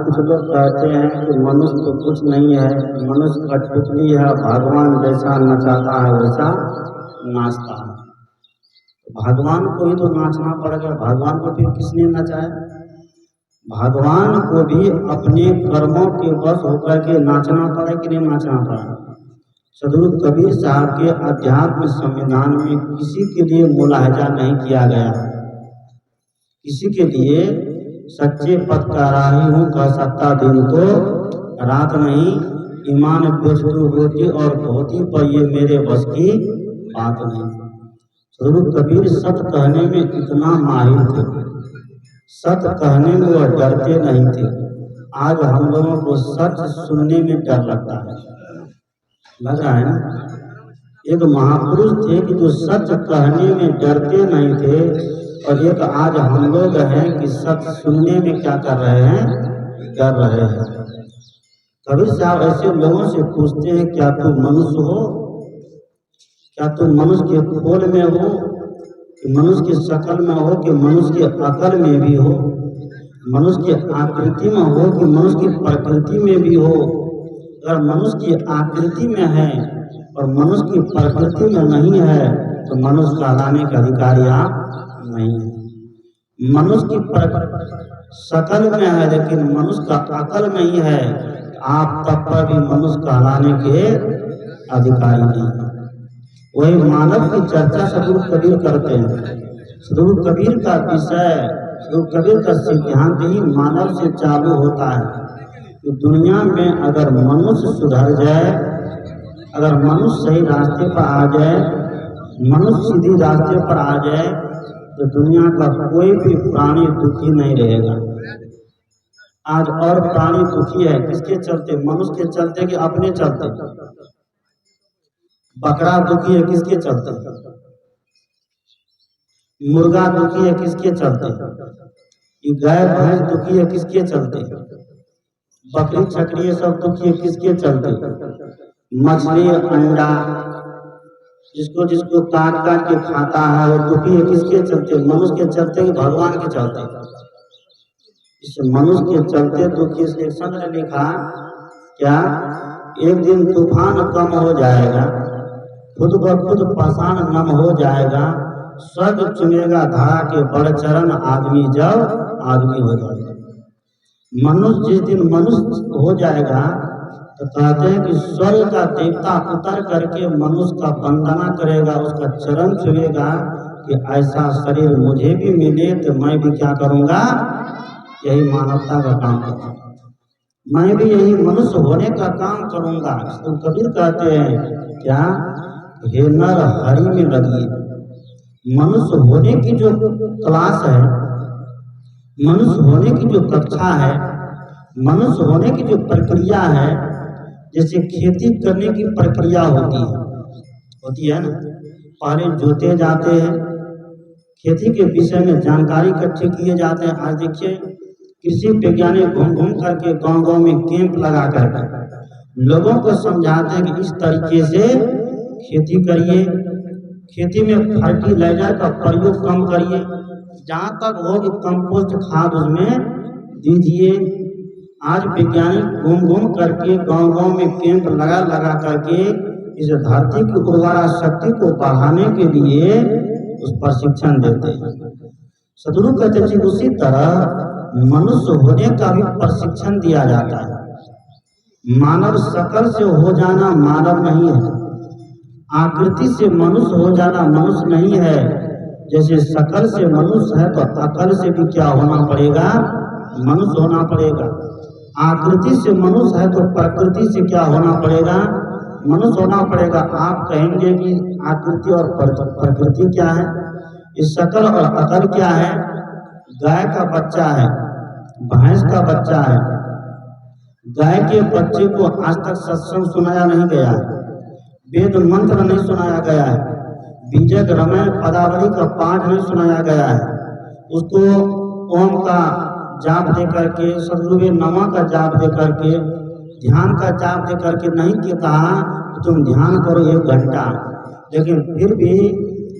कुछ लोग कहते हैं कि मनुष्य तो कुछ नहीं है, मनुष्य कठपुतली है, भगवान जैसा नचाता है वैसा नाचता है। भगवान को ही तो नाचना पड़ेगा, भगवान को फिर किसने नचाया? भगवान को भी अपने कर्मों के वश होकर के नाचना पड़े कि नहीं नाचना पड़े? सदगुरु कबीर साहब के अध्यात्म संविधान में किसी के लिए मुलाहजा नहीं किया गया, किसी के लिए सच्चे पथ का राही हूँ कह सकता दिन तो रात नहीं, ईमान बेचतू रोटी और धोती पर ये मेरे बस की बात नहीं। सदगुरु कबीर सत्य कहने में इतना माहिर थे, सत्य कहने में वह डरते नहीं थे। आज हम लोगों को सच सुनने में डर लगता है, लग रहा है ना? एक महापुरुष थे कि जो सच कहने में डरते नहीं थे, और एक आज हम लोग हैं कि सच सुनने में क्या कर रहे हैं? डर रहे हैं। कबीर साहब ऐसे लोगों से पूछते हैं, क्या तू मनुष्य हो? क्या तू मनुष्य के खोल में हो, कि मनुष्य की शकल में हो, कि मनुष्य की अकल में भी हो, मनुष्य की आकृति में हो, कि मनुष्य की प्रकृति में भी हो? अगर मनुष्य की आकृति में है और मनुष्य की प्रकृति में नहीं है तो मनुष्य कहलाने का अधिकारी आप नहीं है। मनुष्य की शकल में है लेकिन मनुष्य का अकल नहीं है, आप तब पर भी मनुष्य कहलाने के अधिकारी नहीं है। वही मानव की चर्चा सदगुरु कबीर करते हैं। सदगुरु कबीर का विषय, सदगुरु कबीर का सिद्धांत ही मानव से चालू होता है कि दुनिया में अगर मनुष्य सुधर जाए, अगर मनुष्य सही रास्ते पर आ जाए, मनुष्य सीधी रास्ते पर आ जाए, तो दुनिया का कोई भी प्राणी दुखी नहीं रहेगा। आज और प्राणी दुखी है, किसके चलते? मनुष्य के चलते कि अपने चलते? बकरा दुखी है, किसके चलते? मुर्गा दुखी है, किसके चलते? गाय भैंस दुखी है, किसके चलते? बकरी छकरी सब दुखी है, किसके चलते? मछली अंडा जिसको जिसको काट काट के खाता है वो दुखी है, किसके चलते? मनुष्य के चलते कि भगवान के चलते? इस मनुष्य के चलते दुखी। से संत ने लिखा क्या, एक दिन तूफान कम हो जाएगा, खुद ब खुद पाषाण नम हो जाएगा, स्वर्ग चुनेगा धारा के बड़ चरण, आदमी जब आदमी हो जाएगा। मनुष्य जिस दिन मनुष्य हो जाएगा तो कहते हैं कि स्वर्ग का देवता उतर करके मनुष्य का वंदना करेगा, उसका चरण छुएगा कि ऐसा शरीर मुझे भी मिले तो मैं भी क्या करूंगा? यही मानवता का काम करूंगा, मैं भी यही मनुष्य होने का काम करूंगा। तो कबीर कहते हैं क्या, हे नर हरि में लगिए। मनुष्य होने की जो क्लास है, मनुष्य होने की जो कक्षा है, मनुष्य होने की जो प्रक्रिया है, जैसे खेती करने की प्रक्रिया होती है ना। पहले जोते जाते हैं, खेती के विषय में जानकारी इकट्ठी किए जाते हैं। आज देखिए कृषि वैज्ञानिक घूम घूम करके गांव गांव में कैंप लगा करके लोगों को समझाते हैं कि इस तरीके से खेती करिए, खेती में फर्टिलाइजर का प्रयोग कम करिए, जहाँ तक हो कि कंपोस्ट खाद उसमें दीजिए। आज वैज्ञानिक घूम घूम करके गांव गांव में कैंप लगा लगा करके इस धरती की उर्वरा शक्ति को बढ़ाने के लिए उस प्रशिक्षण देते हैं। सदगुरु कहते हैं उसी तरह मनुष्य होने का भी प्रशिक्षण दिया जाता है। मानव शकल से हो जाना मानव नहीं है, आकृति से मनुष्य हो जाना मनुष्य नहीं है। जैसे शकल से मनुष्य है तो अकल से भी क्या होना पड़ेगा? मनुष्य होना पड़ेगा। आकृति से मनुष्य है तो प्रकृति से क्या होना पड़ेगा? मनुष्य होना पड़ेगा। आप कहेंगे कि आकृति और प्रकृति क्या है? इस शकल और अकल क्या है? गाय का बच्चा है, भैंस का बच्चा है। गाय के बच्चे को आज तक सत्संग सुनाया नहीं गया, वेद मंत्र नहीं सुनाया गया है, बीजक रामायण पदावली का पाठ नहीं सुनाया गया है। उसको ओम का जाप दे करके, सदगुरु नमा का जाप दे करके, ध्यान का जाप दे करके नहीं कि कहा तो तुम ध्यान करो 1 घंटा। लेकिन फिर भी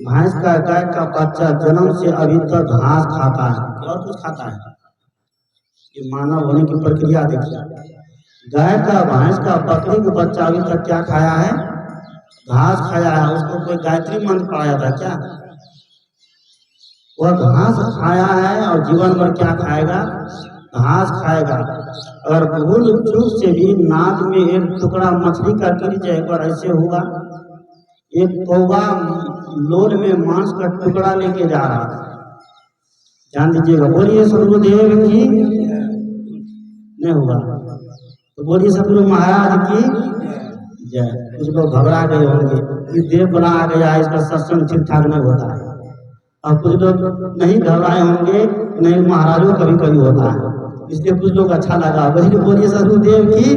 भैंस का, गाय का बच्चा जन्म से अभी तक घास खाता है और कुछ खाता है? ये मानव होने की प्रक्रिया देखिए। गाय का, भैंस का, बकरी का बच्चा अभी तक क्या खाया है? घास खाया है। उसको कोई गायत्री मंत्र पढ़ाया था क्या? वह घास खाया है और जीवन भर क्या खाएगा? घास खाएगा। अगर भूल चूक से भी नाक में एक टुकड़ा मछली का गिर जाएगा और ऐसे हुआ, एक कौवा लोर में मांस का टुकड़ा लेके जा रहा था, ध्यान दीजिएगा, बोलिए सदगुरुदेव की। नहीं हुआ तो बोलिए सदगुरु महाराज की जय। कुछ लोग घबरा गए होंगे कि देव बना आ गया, इसका सत्संग ठीक ठाक नहीं होता है। और कुछ लोग नहीं घबराए होंगे, नहीं महाराजों कभी कभी होता है, इसलिए कुछ लोग अच्छा लगा। वही बोलिए सदगुरुदेव की,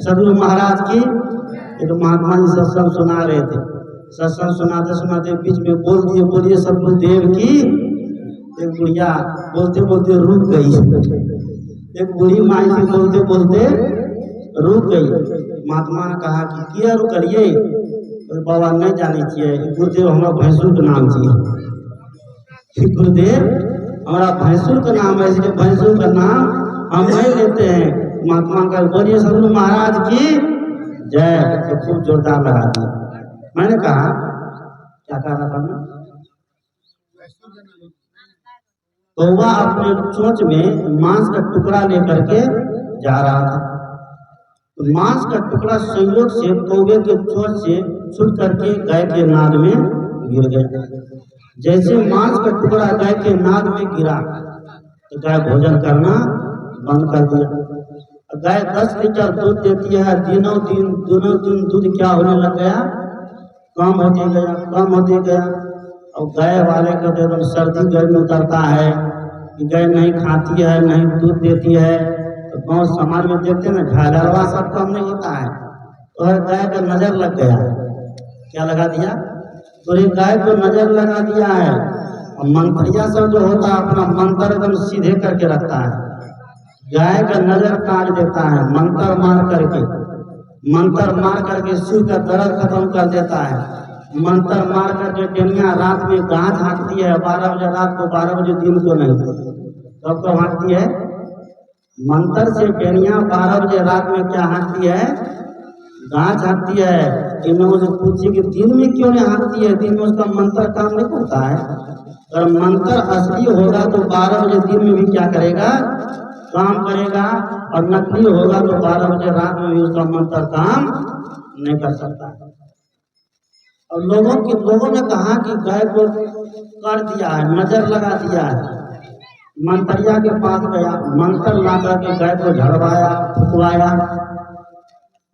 सदगुरु महाराज की। ये तो महात्मा जी सत्संग सुना रहे थे, सत्संग सुनाते सुनाते बीच में बोल दिए बोलिए सदगुरुदेव की। एक बुढ़िया बोलते बोलते रुक गई, एक बूढ़ी माई थी बोलते बोलते रुक गई। महात्मा ने कहा कि किया रुक करिए? तो बाबा नहीं जानी चाहिए, गुरुदेव हमारा भैंसुर का नाम चाहिए। गुरुदेव हमारा भैंसुर का नाम है, इसलिए भैंसुर का नाम हम नहीं लेते हैं। महात्मा का बोलिए सदगुरु महाराज की जय। तो खूब जोरदार लगा दिया। मैंने कहा क्या कह रहा था मैं? कौवा अपने चोंच में मांस का टुकड़ा लेकर के जा रहा था। तो मांस का टुकड़ा संयोग से कौवे के चोंच से छूट करके गाय के नाद में गिर गया। जैसे मांस का टुकड़ा गाय के नाद में गिरा तो गाय भोजन करना बंद कर दिया। गाय 10 लीटर दूध देती है, दोनों दिन दूध क्या होने लग गया? कम होते गया, कम होते गया। और गाय वाले का तो सर्दी गर्मी उतरता है कि गाय नहीं खाती है, नहीं दूध देती है, तो गाँव समाज में देखते हैं ना, झालरवा सब कम नहीं होता है। तो गाय का नजर लग गया, क्या लगा दिया? तो ये गाय को नजर लगा दिया है। और मंत्रिया सब जो होता है अपना मंत्र एकदम सीधे करके रखता है, गाय का नजर काट देता है, मंत्र मार करके सिर का दर्द खत्म कर देता है। मंत्र मार करके डेनिया रात में गांठ हाँकती है, 12 बजे रात को, 12 बजे दिन को नहीं। कब कब हाँकती है? मंत्र से डेनिया 12 बजे रात में क्या हाँकती है? गांठ हाँकती है। इनमें जो पूछी कि दिन में क्यों नहीं हाँकती है? दिन में उसका मंत्र काम नहीं करता है। अगर मंत्र असली होगा तो 12 बजे दिन में भी क्या करेगा? काम करेगा। और नकली होगा तो 12 बजे रात में भी उसका मंत्र काम नहीं कर सकता। और लोगों ने कहा कि गाय को कर दिया है, नजर लगा दिया है। मंत्रिया के पास गया, मंत्र ला करके गाय को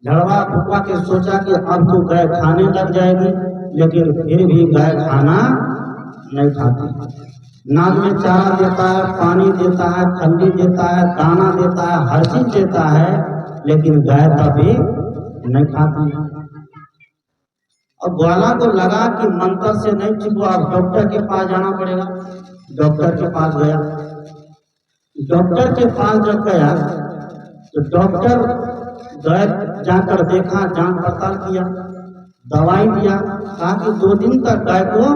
झड़वा फुकवा के सोचा कि अब तो गाय खाने लग जाएगी, लेकिन फिर भी गाय खाना नहीं खाती। नाद में चारा देता है, पानी देता है, ठंडी देता है, दाना देता है, हर चीज देता है, लेकिन गाय कभी नहीं खाती। और ग्वाला को लगा कि मंत्र से नहीं ठीक हुआ, अब डॉक्टर के पास जाना पड़ेगा। डॉक्टर के पास गया। डॉक्टर के पास जब गया तो डॉक्टर गाय जाकर देखा, जांच पड़ताल किया, दवाई दिया, कहा कि 2 दिन तक गाय को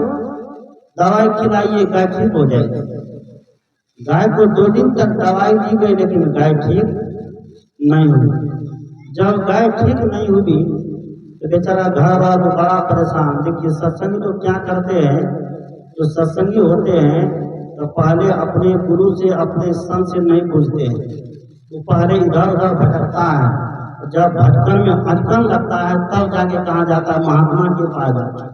दवाई खिलाइए, गाय ठीक हो जाएगी। गाय को 2 दिन तक दवाई दी गई, लेकिन गाय ठीक नहीं हुई। जब गाय ठीक नहीं हुई तो बेचारा घर वाला तो बड़ा परेशान। देखिए सत्संगी तो क्या करते हैं, जो सत्संगी होते हैं तो पहले अपने गुरु से, अपने संत से नहीं पूछते हैं, वो पहले इधर उधर भटकता है। जब भटकन में अटकन लगता है तब जाके कहाँ जाता है? महात्मा के पास जाता है।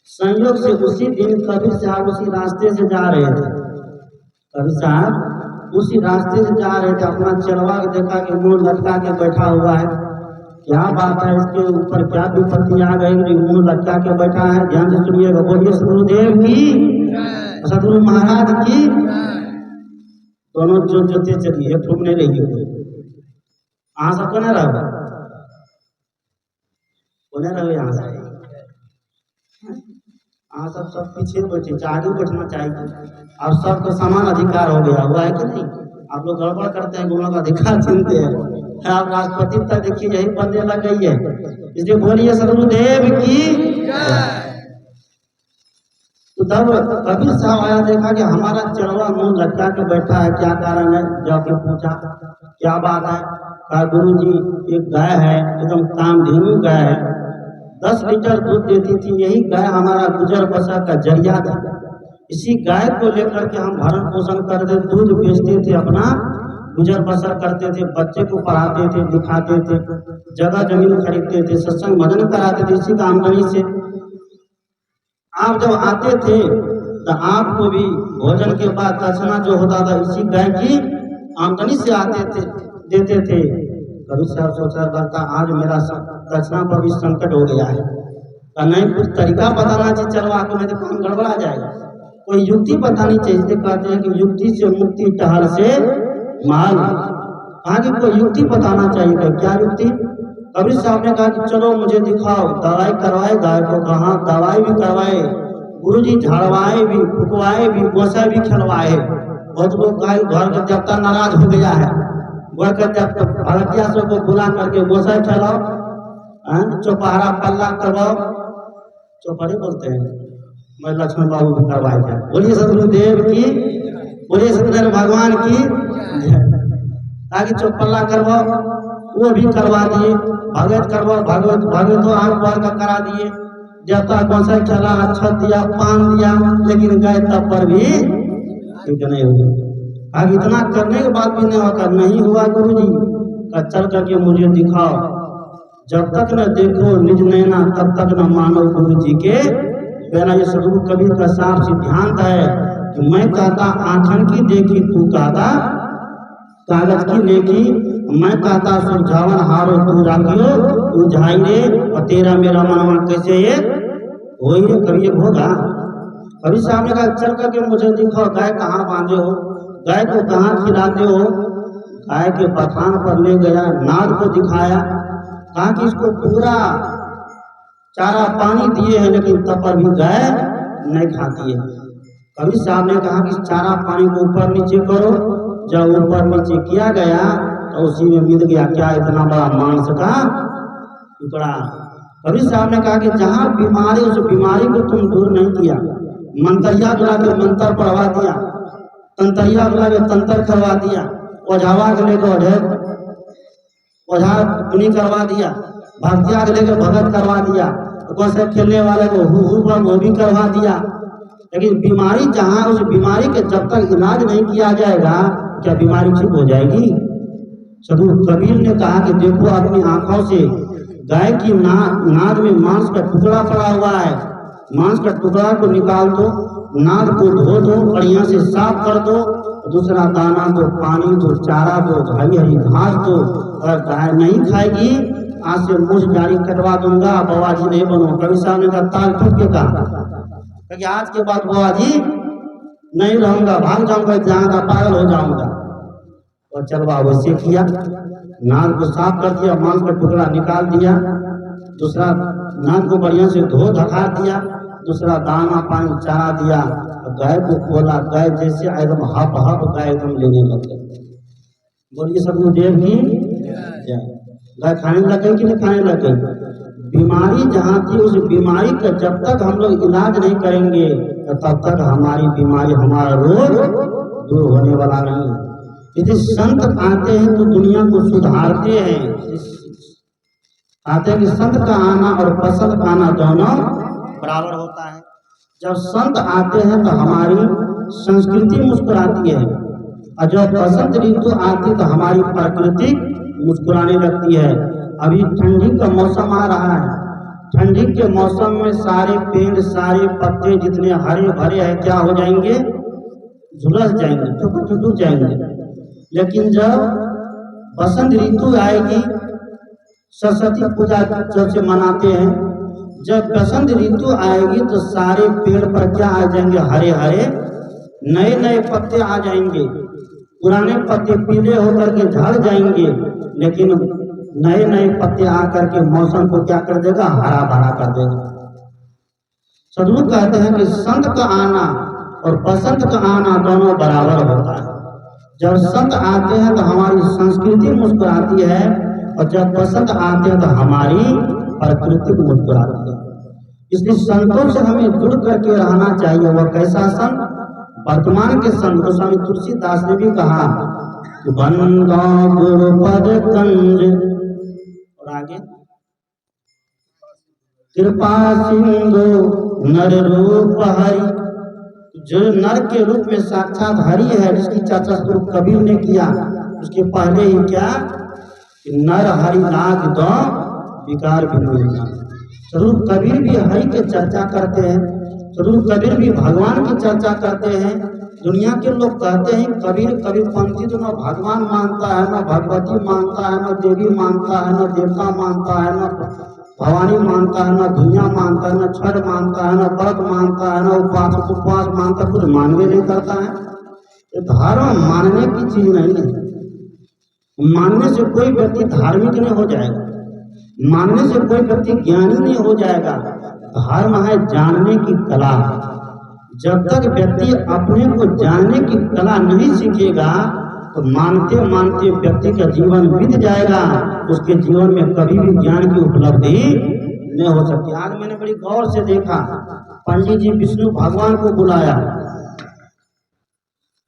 संयोग से उसी दिन कबीर साहब उसी रास्ते से जा रहे थे। कबीर साहब उसी रास्ते से जा रहे थे, अपना चलवा के देखा कि मुंह लटका के बैठा हुआ है। क्या बात है, इसके ऊपर क्या विपत्ति आ गई, मुंह लटका के बैठा है? ध्यान से सुनिएगा, बोलिए सदगुरुदेव की, सदगुरु महाराज की। दोनों जोते चलिए, ठुक नहीं रही। यहाँ सबको नहीं रहा, यहाँ से सब पीछे बैठे, आगे बैठना चाहिए। अब सबको समान अधिकार हो गया, हुआ है कि नहीं? आप लोग गड़बड़ करते हैं, गुरुओं का अधिकार छीनते हैं। आप राष्ट्रपति तक देखिए यही बनने लग गई है। इसलिए बोलिए सदगुरुदेव की। तो तो तब कबीर साहब आया, देखा कि हमारा चरवा मुंह लटका के बैठा है, क्या कारण है? जाके पूछा क्या बात है? कहा गुरु जी एक गाय है, एकदम कामधेनु गाय है, 10 लीटर दूध देती थी, यही गाय हमारा गुजर बसर का जरिया था। इसी गाय को लेकर के हम भरण पोषण करते, दूध बेचते थे, अपना गुजर बसर करते थे, बच्चे को पढ़ाते थे, दिखाते थे, जगह जमीन खरीदते थे, सत्संग भजन कराते थे, इसी का आमदनी से। आप जब आते थे तो आपको भी भोजन के बाद दक्षिणा जो होता था इसी गाय की आमदनी से आते थे, देते थे। कभी साहब सोचा करता आज मेरा दक्षिणा पर भी संकट हो गया है, नहीं कुछ तरीका बताना चाहिए चरवा को, नहीं तो काम गड़बड़ा जाएगा, कोई युक्ति बतानी चाहिए। कहते हैं कि युक्ति से मुक्ति टहल से माल, आगे कोई युक्ति बताना चाहिए। क्या युक्ति? कबीर साहब ने कहा कि चलो मुझे दिखाओ। दवाई करवाए गाय को, कहा दवाई भी करवाए, गुरुजी झाड़वाए भी, फुकवाए भी, गोसा भी खिलवाए। बहुत लोग गाय घर का देवता नाराज हो गया है, घर का देवता भड़किया सब को बुला करके गोसा खिलाओ, चौपहरा पल्ला करवाओ, चौपहरे बोलते हैं, मैं लक्ष्मण बाबू भी करवाए थे। बोलिए सतगुरुदेव की, बोलिए सत्यनारायण भगवान की। आगे चौपल्ला करवाओ, वो भी करवा दिए। भगत करवाओ, भगत तो आग बार का करा दिए। देवता गोसाई चला, अच्छा दिया, पान दिया, लेकिन गए तब पर भी ठीक नहीं हुआ। आगे इतना करने के बाद भी नहीं होगा, नहीं हुआ गुरुजी का चल करके मुझे दिखाओ। जब तक न देखो निज नैना तब तक न मानो गुरु जी के बिना। ये सदगुरु कबीर का साफ सिद्धांत है कि मैं कहता आंखन की देखी, तू कहता कागज की लेखी, मैं कहता सुरझावन हारो तू राखियो, तू झाई रे और तेरा मेरा मनवा कैसे ये हो रे, कभी एक होगा। कभी सामने का चल करके मुझे दिखाओ, गाय कहाँ बांधे हो, गाय को कहाँ खिलाते हो। गाय के बथान पर ले गया, नाद को दिखाया, कहा कि इसको पूरा चारा पानी दिए हैं लेकिन तब पर भी गाय नहीं खाती है। कभी साहब ने कहा कि चारा पानी को ऊपर नीचे करो। जब ऊपर नीचे किया गया तो उसी में मिल गया क्या, इतना बड़ा मांस का टुकड़ा। कभी साहब ने कहा कि जहाँ बीमारी, उस बीमारी को तुम दूर नहीं किया, मंतरिया बुला के मंत्र पढ़वा दिया, तंतरिया बुला के तंत्र करवा दिया, ओझावा के लेकर ओझा पुनी करवा दिया, भक्तिया के लेकर भगत करवा दिया, गोसे खेलने वाले को वो भी करवा दिया। लेकिन बीमारी जहाँ, उस बीमारी के जब तक इलाज नहीं किया जाएगा क्या बीमारी ठीक हो जाएगी? सदगुरु कबीर ने कहा कि देखो अपनी आंखों से गाय की नाद में मांस का टुकड़ा पड़ा हुआ है, मांस का टुकड़ा को निकाल दो, नाद को धो दो, बढ़िया से साफ कर दो, दूसरा दाना दो, पानी दो, चारा दो, हरी हरी घास दो। अगर गाय नहीं खाएगी आज से मुझ गाड़ी कटवा दूंगा, बाबा जी नहीं बनो। कभी साहब ने कहा ताल ठोक के कहा कि आज के बाद बाबा जी नहीं रहूंगा, भाग जाऊंगा, जाऊंगा, पागल हो जाऊंगा। और चलवा वैसे किया, नाद को साफ कर दिया, मांस का टुकड़ा निकाल दिया, दूसरा नाद को बढ़िया से धो धका दिया, दूसरा दाना पानी चारा दिया, गाय को खोला, गाय जैसे एकदम हप हप गाय एकदम लेने लग गई। बोलिए सतगुरुदेव की जय। गाय खाने लग गई कि नहीं खाने लग गई? बीमारी जहाँ थी उस बीमारी का जब तक हम लोग इलाज नहीं करेंगे तो तब तक हमारी बीमारी, हमारा रोग दूर होने वाला नहीं। यदि संत आते हैं तो दुनिया को सुधारते हैं। आते हैं कि संत का आना और पसंद का आना दोनों बराबर होता है। जब संत आते हैं तो हमारी संस्कृति मुस्कुराती है, और जब बसंत ऋतु आती तो हमारी प्रकृति मुस्कुराने लगती है। अभी ठंडी का मौसम आ रहा है, ठंडी के मौसम में सारे पेड़, सारे पत्ते जितने हरे भरे हैं क्या हो जाएंगे? झुलस जाएंगे, टूट जाएंगे। लेकिन जब बसंत ऋतु आएगी, सरस्वती पूजा जब से मनाते हैं, जब बसंत ऋतु आएगी तो सारे पेड़ पर क्या आ जाएंगे? हरे हरे नए नए पत्ते आ जाएंगे। पुराने पत्ते पीले होकर के झड़ जाएंगे, लेकिन नए नए पत्ते आकर के मौसम को क्या कर देगा? हरा भरा कर देगा। सदगुरु कहते हैं कि संत का आना और बसंत का आना दोनों बराबर होता है। जब संत आते हैं तो हमारी संस्कृति मुस्कुराती है, और जब बसंत आते हैं तो हमारी प्रकृति मुस्कुराती है। इसलिए संतों से हमें जुड़ करके रहना चाहिए। वह कैसा संत? वर्तमान के संत। गोस्वामी तुलसीदास ने भी कहा कि बंदा गुरु पद कंज, और आगे कृपा सिंधु नर रूप हरि, जो नर के रूप में साक्षात हरि है, जिसकी चर्चा स्वरूप कबीर ने किया। उसके पहले ही क्या कि नर हरि लाग दो विकार भी। स्वरूप कबीर भी हरि की चर्चा करते हैं, स्वरूप कबीर भी भगवान की चर्चा करते हैं। दुनिया के लोग कहते हैं कबीर कबीरपंथी तो न भगवान मानता है, न भगवती मानता है, न देवी मानता है, न देवता मानता है, न भवानी मानता है, न दुनिया मानता है, न छठ मानता है, न व्रत मानता है, न उपवास मानता है, कुछ मानवे नहीं करता है। ये धर्म मानने की चीज नहीं है। मानने से कोई व्यक्ति धार्मिक नहीं हो जाएगा, मानने से कोई व्यक्ति ज्ञानी नहीं हो जाएगा। धर्म है जानने की कला। जब तक व्यक्ति अपने को जानने की कला नहीं सीखेगा तो मानते मानते व्यक्ति का जीवन बीत जाएगा, उसके जीवन में कभी भी ज्ञान की उपलब्धि नहीं हो सकती। आज मैंने बड़ी गौर से देखा, पंडित जी विष्णु भगवान को बुलाया।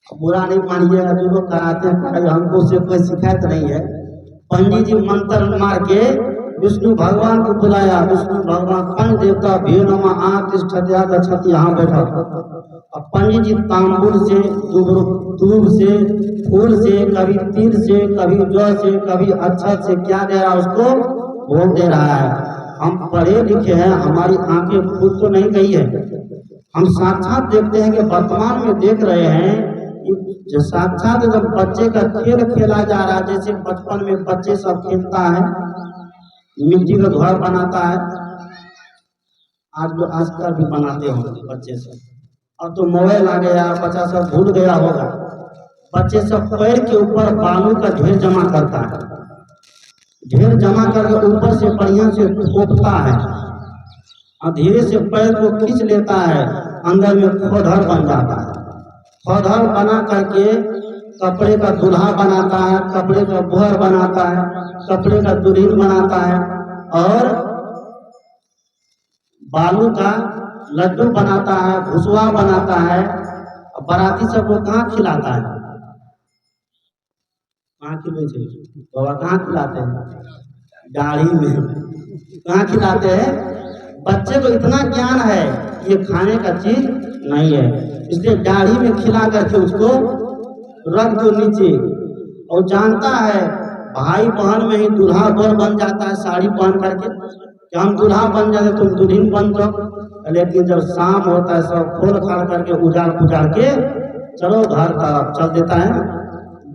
बुरा नहीं मानिएगा, जो लोग कराते हैं हमको उससे कोई शिकायत नहीं है। पंडित जी मंत्र मार के विष्णु भगवान को बुलाया। विष्णु भगवान पंच देवता भीड़ गच्छति, यहाँ बैठा। अब पंडित जी तांबुल से, दूब से, फूल से, कभी तीर से, कभी जौ से, कभी अक्षत से क्या दे रहा है, उसको भोग दे रहा है। हम पढ़े लिखे हैं, हमारी आंखें खुद तो नहीं गई है, हम साक्षात देखते हैं कि वर्तमान में देख रहे हैं जो साक्षात जब बच्चे का खेल खेला जा रहा है, जैसे बचपन में बच्चे सब खेलता है, मिट्टी का घर बनाता है, आजकल भी बनाते होंगे बच्चे सब। अब तो मोबाइल आ गया, बच्चा सब भूल गया होगा। बच्चे सब पैर के ऊपर बालू का ढेर जमा करता है, ढेर जमा करके ऊपर से बढ़िया से ठोकता है और धीरे से पैर को खींच लेता है, अंदर में खोधर बन जाता है। खोधर बना करके कपड़े का दूल्हा बनाता है, कपड़े का बोहर बनाता है, कपड़े का दुल्हन बनाता है और बालू का लड्डू बनाता है, भुसवा बनाता है। बाराती सबको कहाँ खिलाता है? कहाँ खिलाते बाबा? कहाँ खिलाते हैं? दाढ़ी में। कहाँ खिलाते हैं? बच्चे को इतना ज्ञान है ये खाने का चीज नहीं है, इसलिए दाढ़ी में खिला करके उसको रख दो नीचे। और जानता है भाई बहन में ही दूल्हा बर बन जाता है, साड़ी पहन करके कि हम दूल्हा बन जाते तुम दुल्हन बन जाओ। लेकिन जब शाम होता है सब खोल खाल करके उजाड़ पुजाड़ के चलो घर तरफ चल देता है।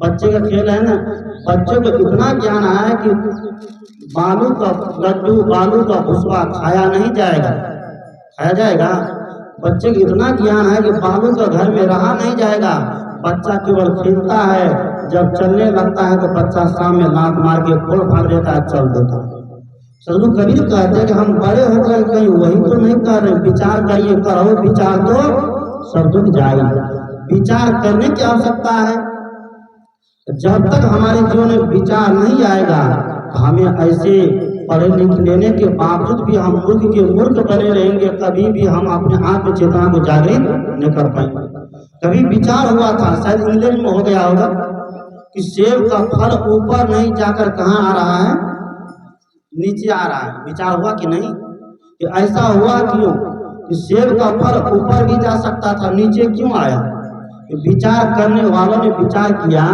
बच्चे का खेल है ना, बच्चों को इतना ज्ञान है कि बालू का लड्डू, बालू का भुसवा खाया नहीं जाएगा। खाया जाएगा? बच्चे को इतना ज्ञान है कि बालू का घर में रहा नहीं जाएगा। बच्चा केवल खेलता है, जब चलने लगता है तो बच्चा सामने लात मार के खोल फाड़ देता है, चल देता है। सदगुरु कबीर कहते हैं कि हम बड़े होकर कहीं वही तो नहीं कर रहे, विचार करिए, करो विचार तो सब दुख जाएगा। विचार करने की आवश्यकता है। जब तक हमारे जीवन में विचार नहीं आएगा तो हमें ऐसे पढ़े लिख लेने के बावजूद भी हम मूर्ख के मूर्ख बने रहेंगे, कभी भी हम अपने आत्म चेतना को जागृत नहीं कर पाएंगे। कभी विचार हुआ था, शायद इंग्लैंड में हो गया होगा, कि सेब का फल ऊपर नहीं जाकर कहाँ आ रहा है, नीचे आ रहा है। विचार हुआ कि नहीं? कि ऐसा हुआ क्यों कि सेब का फल ऊपर भी जा सकता था, नीचे क्यों आया? विचार करने वालों ने विचार किया,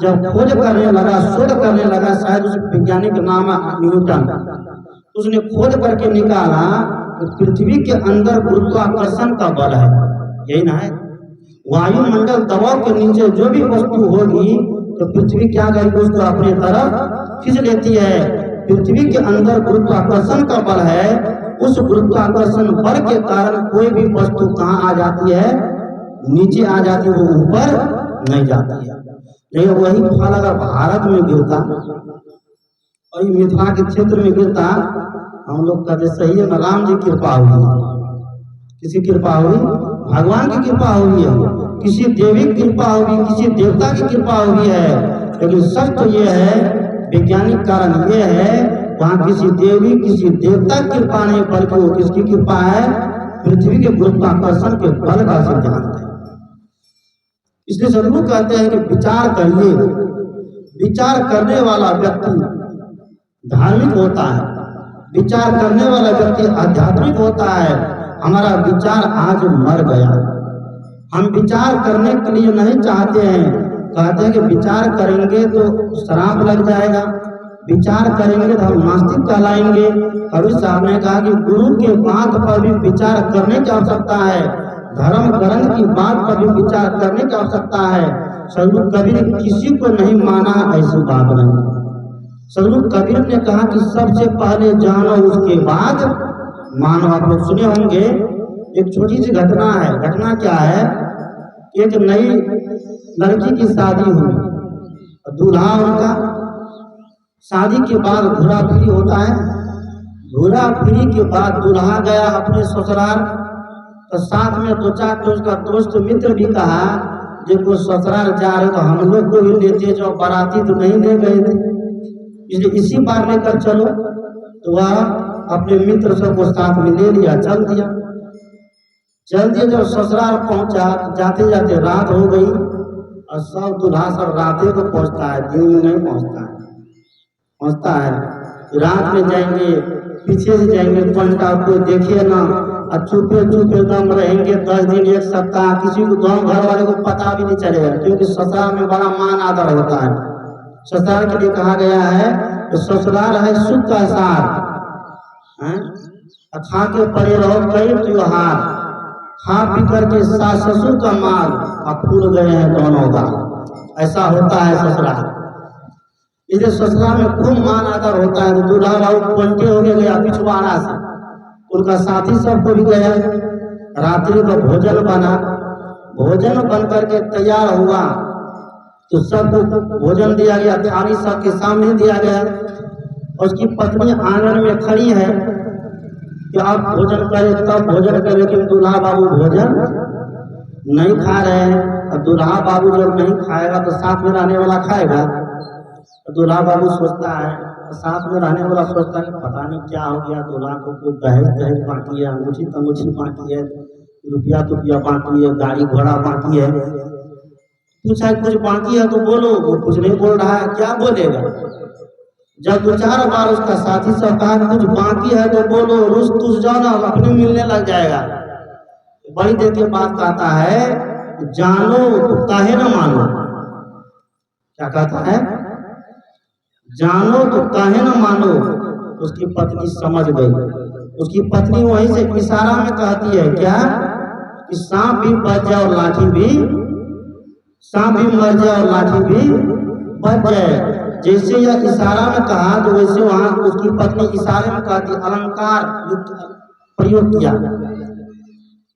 जब खोज करने लगा, शोध करने लगा, शायद उस वैज्ञानिक नाम न्यूटन, उसने खोज करके निकाला कि पृथ्वी के अंदर गुरुत्वाकर्षण का बल है। यही ना है? वायुमंडल दबाव के नीचे जो भी वस्तु होगी तो पृथ्वी क्या करेगी, उसको अपने तरफ खींच लेती है। पृथ्वी के अंदर गुरुत्वाकर्षण का बल है, उस गुरुत्वाकर्षण बल के कारण कोई भी वस्तु कहाँ आ जाती है, नीचे आ जाती है, वो ऊपर नहीं जाती है। नहीं वही फल अगर भारत में गिरता और मिथिला के क्षेत्र में गिरता, हम लोग कहते सही है, राम जी कृपा हुई। किसी कृपा हुई? भगवान की कृपा हुई है, किसी देवी की कृपा होगी, किसी देवता की कृपा हुई है। लेकिन सच तो ये है, वैज्ञानिक कारण ये है वहां किसी देवी किसी देवता की कृपा नहीं, बल्कि वो किसकी कृपा है? पृथ्वी के गुरुत्वाकर्षण के बल का सिद्धांत है। इसलिए सदगुरु कहते हैं कि विचार करिए। विचार करने वाला व्यक्ति धार्मिक होता है, विचार करने वाला व्यक्ति आध्यात्मिक होता है। हमारा विचार आज मर गया। हम विचार करने के लिए नहीं चाहते हैं, कहते हैं कि विचार करेंगे तो श्राप लग जाएगा, विचार करेंगे तो हम नास्तिक कहलाएंगे। कबीर साहब ने कहा कि गुरु के बात पर भी विचार करने की आवश्यकता है, धर्म ग्रंथ की बात पर भी विचार करने की आवश्यकता है। सदगुरु कबीर किसी को नहीं माना, ऐसी बात नहीं। सदगुरु कबीर ने कहा कि सबसे पहले जानो उसके बाद मानो। आप लोग सुने होंगे, एक छोटी सी घटना है। घटना क्या है? एक नई लड़की की शादी हुई, दूल्हा उनका, शादी के बाद घोड़ा फिरी होता है। घोड़ा फिरी के बाद दूल्हा गया अपने ससुराल, तो साथ में दो चार तो उसका दोस्त मित्र भी कहा जिनको ससुराल जा रहे तो हम लोग को भी लेते, जो बाराती तो नहीं ले गए थे, इसलिए इसी बार लेकर चलो। तो वह अपने मित्र सबको साथ में ले लिया, चल दिया। जब ससुराल पहुंचा, जाते जाते रात हो गई और सब दूल्हा सब रातें को पहुंचता है, दिन में नहीं पहुंचता है। रात में जाएंगे, पीछे से जाएंगे, पंडा को देखे ना, और चुपे चुपे दम रहेंगे 10 दिन 1 सप्ताह। किसी को गाँव घर वाले को पता भी नहीं चलेगा, क्योंकि ससुराल में बड़ा मान आदर होता है। ससुराल के लिए कहा गया है कि ससुराल है सुख का सार, खा के पड़े रहो कई त्योहार, खा पी करके सास ससुर का माल, अब फूल गए हैं दोनों का। ऐसा होता है ससुराल। इसलिए ससुराल में खूब मान आदर होता है। दूल्हा बाबू पलटे हो गया पिछवाड़ा से, उनका साथी सबको भी गया। रात्रि का भोजन बना, भोजन बन करके तैयार हुआ तो सबको भोजन दिया गया, थाली सबके सामने दिया गया। उसकी पत्नी आंगन में खड़ी है कि आप भोजन करें तब भोजन करें, लेकिन दूल्हा बाबू भोजन नहीं खा रहे हैं। और दूल्हा बाबू जब नहीं खाएगा तो साथ में रहने वाला खाएगा। तो दूल्हा बाबू सोचता है, साथ में रहने वाला सोचता है पता नहीं क्या हो गया, दूल्हा को कोई दहेज बाकी है, अंगूठी तंगूठी बाकी है, रुपया बाकी है, गाड़ी घोड़ा बाकी है। पूछा कुछ बाकी है तो बोलो, वो कुछ नहीं बोल रहा है, क्या बोलेगा? जब 2-4 बार उसका साथी सब कहा कुछ बाकी है तो बोलो, रुस तुस जाओ ना, अपने मिलने लग जाएगा। बड़ी देर के बाद कहता है जानो तो काहे न मानो। क्या कहता है? जानो तो काहे न मानो। उसकी पत्नी समझ गई। उसकी पत्नी वहीं से इशारा में कहती है क्या कि सांप भी बच जाए और लाठी भी, सांप भी मर जाए और लाठी भी बच जाए। जैसे यह इशारा में कहा तो वैसे वहां उसकी पत्नी इशारे में कहती, अलंकार प्रयोग किया,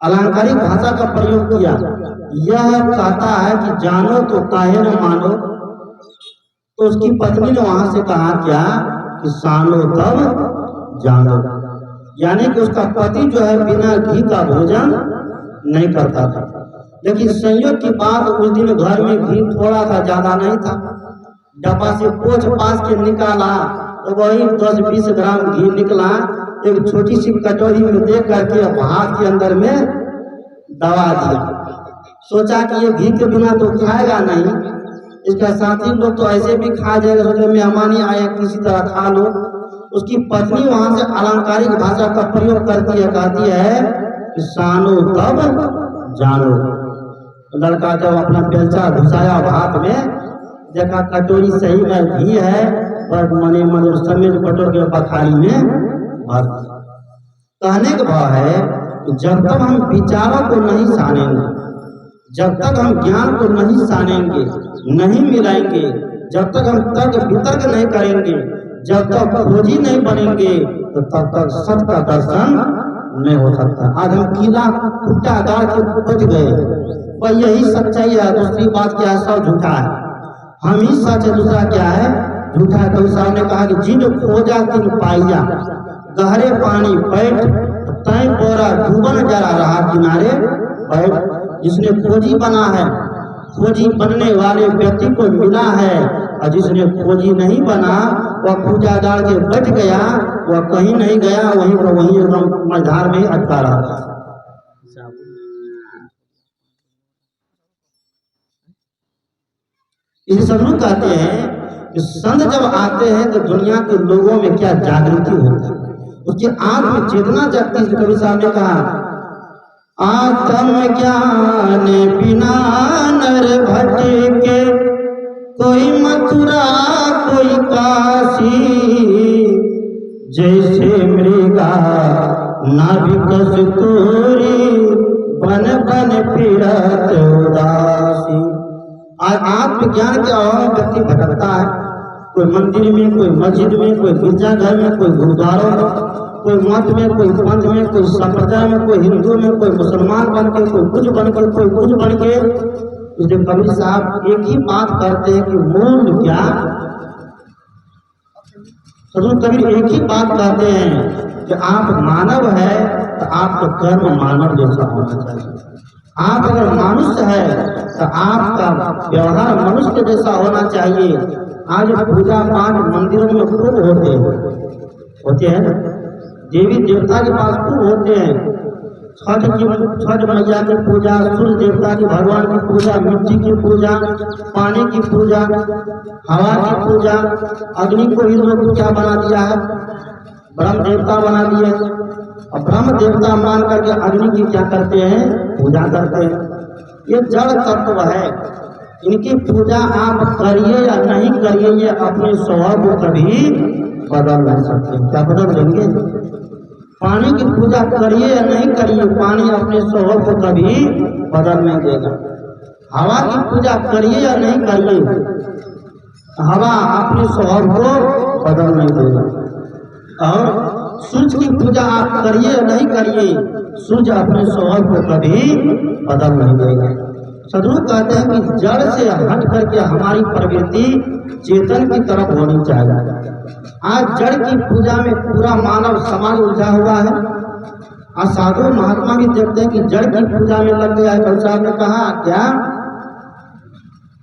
अलंकारिक भाषा का प्रयोग किया। यह कहता है कि जानो तो काहे न मानो। तो उसकी पत्नी ने वहां से कहा क्या कि सानो तब जानो, यानी कि उसका पति जो है बिना घी का भोजन नहीं करता था। लेकिन संयोग की बात, उस दिन घर में घी थोड़ा था, ज्यादा नहीं था। डब्बा से पोंछ पास के निकाला तो वही 10-20 ग्राम घी निकला। एक छोटी सी कटोरी में दे करके हाथ के अंदर में दबा दिया। सोचा कि ये घी के बिना तो खाएगा नहीं, इसका साथी लोग तो ऐसे भी खा जाएगा, सोचा मेहमानी आया किसी तरह खा लो। उसकी पत्नी वहां से अलंकारिक भाषा का प्रयोग करती है, कहती है कि सानो तब जानो। लड़का जब अपना बेलचा घुसाया भात में, देखा कटोरी सही में घी है, पर मने मन समेत बटोर के बखारी में भर दिया। कहने का भाव है कि जब तक हम विचारों को नहीं सानेंगे, जब तक हम ज्ञान को नहीं सानेंगे, नहीं मिलाएंगे, जब तक हम तर्क वितर्क नहीं करेंगे, जब तक खोजी नहीं बनेंगे, तो तब तक सत्य का दर्शन नहीं हो सकता। आज हम कीला कुट्टा गाड़ के बच गए, पर यही सच्चाई है। दूसरी बात क्या है? सब झूठा है। हम ही सच है, दूसरा क्या है? झूठा है। कबीर साहब ने कहा कि जिन खोजा तिन पाइया, गहरे पानी बैठ तय बोरा डूबन जरा रहा किनारे बैठ। जिसने खोजी बना है, खोजी बनने वाले व्यक्ति को मिला है और जिसने खोजी नहीं बना वह पूजा डाल के बैठ गया, वह कहीं नहीं गया, वहीं पर वहीं एकदम मझधार में अटका रहा। इस सदगुरु कहते हैं कि संत जब आते हैं तो दुनिया के लोगों में क्या जागृति होती है, उसकी आंख में चेतना जगती है। कवि साहब ने कहा, आत्म ज्ञान बिना नर भटके, कोई मथुरा कोई काशी, जैसे मृगा नाभि कस्तूरी, बन बन फिरत उदासी। आत्मज्ञान के अभाव में व्यक्ति भटकता है, कोई मंदिर में, कोई मस्जिद में, कोई गिरजाघर में, कोई गुरुद्वारों में, कोई मत में, कोई पंथ में, कोई संप्रदाय में, कोई हिंदू में, कोई मुसलमान बन के, कोई कुछ बन के, कोई कुछ बन के। इसलिए कबीर साहब एक ही बात करते हैं कि मूल क्या, सदगुरु कबीर एक ही बात कहते हैं कि आप मानव है तो आपका कर्म मानव जैसा होना चाहिए। आप अगर मनुष्य है तो आपका व्यवहार मनुष्य जैसा होना चाहिए। आज पूजा पाठ मंदिरों में खूब होते हैं, देवी देवता के पास खूब होते हैं। छठ मैया की पूजा, सूर्य देवता की, भगवान की पूजा, मिट्टी की पूजा, पानी की पूजा, हवा की पूजा। अग्नि को ही लोग क्या बना दिया है, ब्रह्म देवता बना दिए। और ब्रह्म देवता मान करके अग्नि की क्या करते हैं, पूजा करते हैं। ये जड़ तत्व है, इनकी पूजा आप करिए या नहीं करिए, ये अपने स्वभाव को कभी बदल नहीं सकते। क्या बदल देंगे? पानी की पूजा करिए या नहीं करिए, पानी अपने स्वभाव को कभी बदल नहीं देगा। हवा की पूजा करिए या नहीं करिए, हवा अपने स्वभाव को बदल नहीं देगा। और सूर्य की पूजा आप करिए या नहीं करिए, सूर्य अपने स्वभाव को कभी बदल नहीं देगा। सदगुरु कहते हैं कि जड़ से हट करके हमारी प्रवृत्ति चेतन की तरफ होनी चाहिए। आज जड़ की पूजा में पूरा मानव समाज उलझा हुआ है। आज साधु महात्मा भी देखते हैं कि जड़ की पूजा में लग गया है। कल साहब ने कहा क्या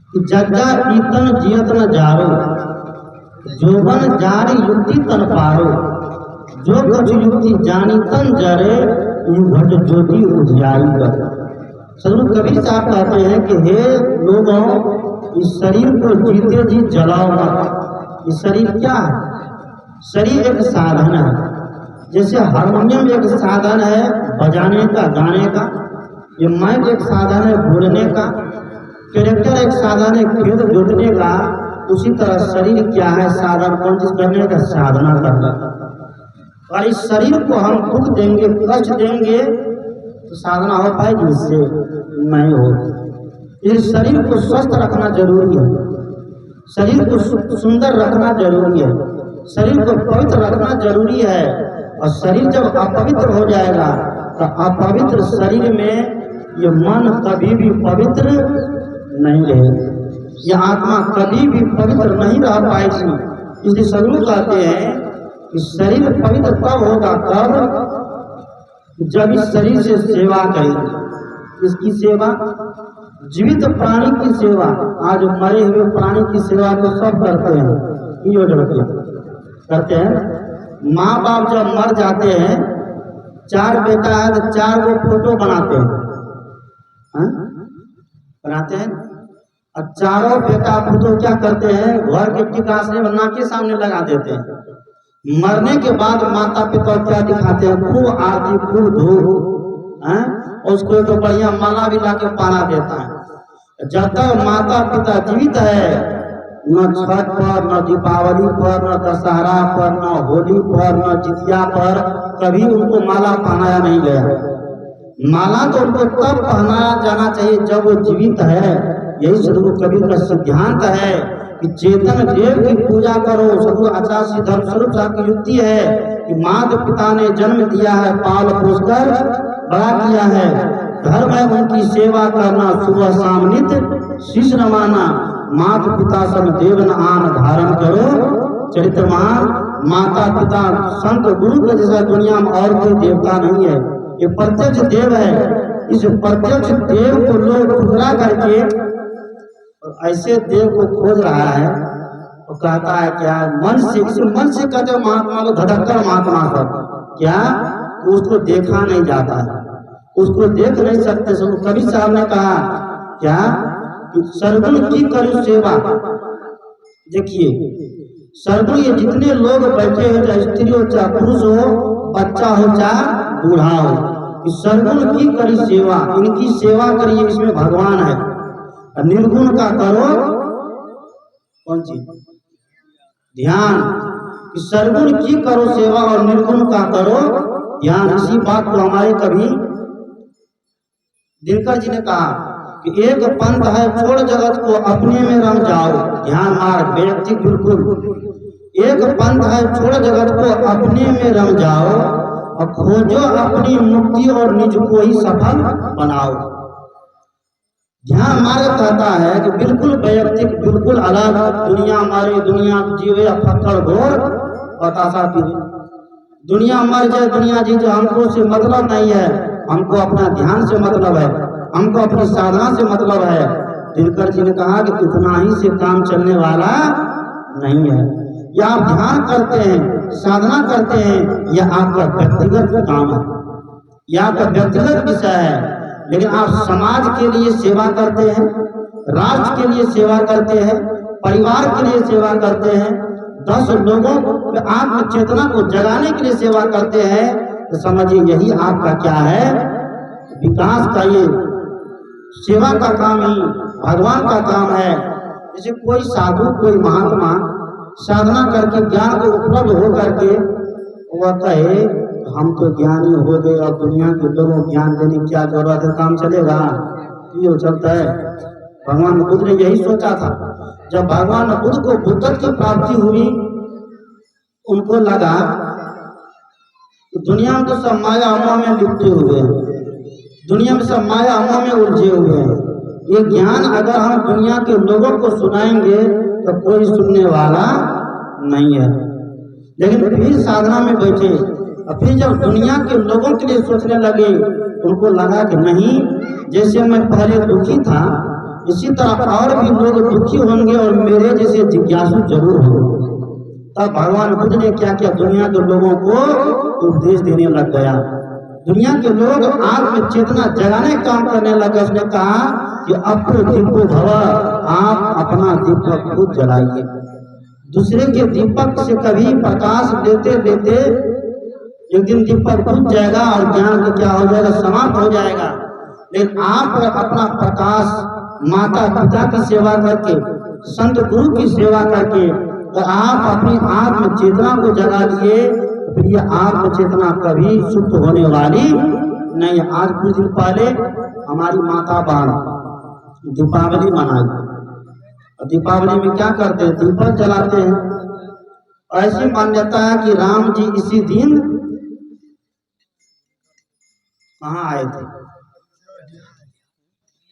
कि जग्गा ईतन जियत न जारो, जोबन जारी युक्ति तन पारो, जो कुछ युक्ति जानी तन जरे, घट ज्योति उजियारी कर। सदगुरु कबीर साहब कहते हैं कि हे लोगों, इस शरीर को जीते जी जलाओ मत। इस शरीर क्या है? शरीर एक साधन है। जैसे हारमोनियम एक साधन है बजाने का, गाने का, ये माइक एक साधन है बोलने का, ट्रैक्टर एक साधन है खेत जोतने का, उसी तरह शरीर क्या है? साधन। कौन चीज करने का? साधना करने का। और इस शरीर को हम दुख देंगे, कष्ट देंगे तो साधना हो पाएगी? इससे नहीं होगी। इस शरीर को स्वस्थ रखना जरूरी है, शरीर को सुंदर रखना जरूरी है, शरीर को पवित्र रखना जरूरी है। और शरीर जब अपवित्र हो जाएगा तो अपवित्र शरीर में ये मन कभी भी पवित्र नहीं रहेगा, ये आत्मा कभी भी पवित्र नहीं रह पाएगी। इसलिए सदगुरु कहते हैं कि शरीर पवित्र तब होगा, कब? जब इस शरीर से सेवा करेंगे। इसकी सेवा, जीवित प्राणी की सेवा। आज मरे हुए प्राणी की सेवा तो सब करते हैं, करते हैं। माँ बाप जब मर जाते हैं, 4 बेटा है तो 4 वो फोटो बनाते हैं, बनाते हैं। और चारों बेटा फोटो क्या करते हैं, घर के टिकासने बना के सामने लगा देते हैं। मरने के बाद माता पिता क्या दिखाते हैं, खूब आरती, खूब धूप, उसको तो बढ़िया माला भी लाके पाना देता है। जब तक माता पिता जीवित है, न छठ पर, न दीपावली पर, न दशहरा पर, न होली पर, न जितिया पर कभी उनको माला पहनाया नहीं गया। माला तो उनको तब पहनाया जाना चाहिए जब वो जीवित है। यही सदगुरु कबीर का सिद्धांत है कि चेतन देव की पूजा करो। सदगुरु आचार्य धर्म स्वरूप साहब की युक्ति है कि माता पिता ने जन्म दिया है, पाल पोस कर बड़ा किया है, धर्म है उनकी सेवा करना, सुबह शाम नित शीश नवाना। माता पिता सब देव न आन धारण करो चरित्रमान। माता पिता संत गुरु के जैसा दुनिया में और कोई देवता नहीं है, ये प्रत्यक्ष देव है। इस प्रत्यक्ष देव को लोग ठुकरा करके ऐसे देव को खोज रहा है तो कहता है क्या, मन से, इस मन से कहते हैं महात्मा लोग, धड़क्कर महात्मा सब, क्या उसको देखा नहीं जाता है, उसको देख नहीं सकते। कवि साहब ने कहा क्या, सरगुण की करो सेवा। देखिए सरगुण, ये जितने लोग बैठे हो, चाहे स्त्री हो चाहे पुरुष हो, बच्चा हो चाहे बूढ़ा हो, इस सरगुण की करी सेवा, इनकी सेवा करिए, इसमें भगवान है। निर्गुण का करो कौन सी, ध्यान। इस सरगुण की करो सेवा और निर्गुण का करो ध्यान। इसी बात को हमारे कवि दिनकर जी ने कहा कि एक पंथ है, छोड़ जगत को अपने में रम जाओ, ध्यान मार्ग व्यक्ति बिल्कुल। एक पंथ है, छोड़ जगत को अपने में रम जाओ, और खोजो अपनी मुक्ति और निज को ही सफल बनाओ। ध्यान मार्ग कहता है कि बिल्कुल वैयक्तिक, बिल्कुल अलग, दुनिया हमारी, दुनिया जीवे फक्कर घोर बतासा पीवे, दुनिया मर जाए दुनिया जी जो, हमको से मतलब नहीं है, हमको अपना ध्यान से मतलब है, हमको अपनी साधना से मतलब है। दिनकर जी ने कहा कि इतना ही से काम चलने वाला नहीं है। या आप ध्यान करते हैं, साधना करते हैं, यह आपका व्यक्तिगत काम है, यह आपका व्यक्तिगत विषय है। लेकिन आप समाज के लिए सेवा करते हैं, राष्ट्र के लिए सेवा करते हैं, परिवार के लिए सेवा करते हैं, 10 लोगों में आत्म चेतना को जगाने के लिए सेवा करते हैं, तो समझिए यही आपका क्या है, विकास का, ये सेवा का काम ही भगवान का काम है। जैसे कोई साधु, कोई महात्मा साधना करके ज्ञान को उपलब्ध हो करके वह कहे हम तो ज्ञानी हो गए, और दुनिया के लोगों को ज्ञान देने की क्या जरूरत है, काम चलेगा, ये चलता है। भगवान बुद्ध ने यही सोचा था। जब भगवान बुद्ध को बुद्धत्व की प्राप्ति हुई, उनको लगा तो दुनिया में तो सब माया अमोह में लिपटे हुए हैं, दुनिया में सब माया अमोह में उलझे हुए हैं। ये ज्ञान अगर हम दुनिया के लोगों को सुनाएंगे तो कोई सुनने वाला नहीं है। लेकिन फिर साधना में बैठे, और फिर जब दुनिया के लोगों के लिए सोचने लगे, उनको लगा कि नहीं, जैसे मैं पहले दुखी था, इसी तरह और भी लोग दुखी होंगे और मेरे जैसे जिज्ञासु जरूर होंगे। तब भगवान बुद्ध ने क्या किया, दुनिया के लोगों को उपदेश देने लग गया। दुनिया के लोग आत्म चेतना जगाने का काम करने लगे। उसने कहा कि अपने दीपो भव, आप अपना दीपक खुद जलाइए। दूसरे के दीपक से कभी प्रकाश लेते लेते एक दिन दीपक बुझ जाएगा और ज्ञान का क्या हो जाएगा, समाप्त हो जाएगा। लेकिन आप अपना प्रकाश माता पिता की सेवा करके, संत गुरु की सेवा करके, तो आप अपनी आत्म चेतना को जगा दिए, फिर ये आत्म चेतना कभी शुद्ध होने वाली नहीं। आज कुछ दिन पहले हमारी माता बहन दीपावली मनाई, और दीपावली में क्या करते हैं, दीपक जलाते हैं। ऐसी मान्यता है कि राम जी इसी दिन कहाँ आए थे,